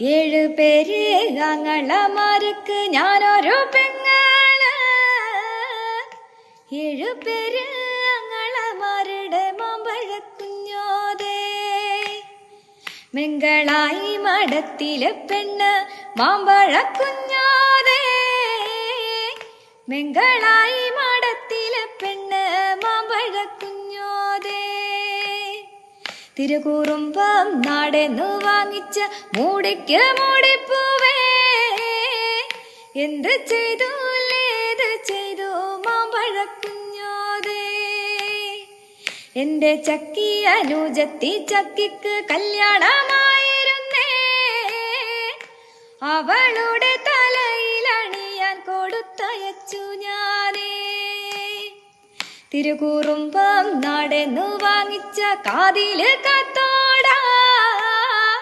ഏഴ് പേര് ആങ്ങളമാർക്ക് ഞാനൊരു പെങ്ങള്. ഏഴു പേര് ആങ്ങളമാരുടെ മാമ്പഴക്കുഞ്ഞോതേ. മെങ്കളായി മഠത്തിലെ പെണ്ണ് മാമ്പഴക്കുഞ്ഞോതേ. മെങ്കളായി മഠത്തിലെ പെണ്ണ് മാമ്പഴക്കുഞ്ഞോതേ. തിരുകൂറുമ്പം നാടെന്നു വാങ്ങിച്ച മൂടിക്ക് മൂടിപ്പൂവേ. എന്ത് ചെയ്തു ഏത് ചെയ്തു മാമ്പഴക്കുഞ്ഞോതേ. എന്റെ ചക്കി അനുജത്തി ചക്കിക്ക് കല്യാണമായിരുന്നേ. അവളുടെ തലയിലണിയാൻ കൊടുത്തയച്ചു ഞാനേ. തിരുകൂറുമ്പം നാടെന്നു വാങ്ങിച്ച കാതില്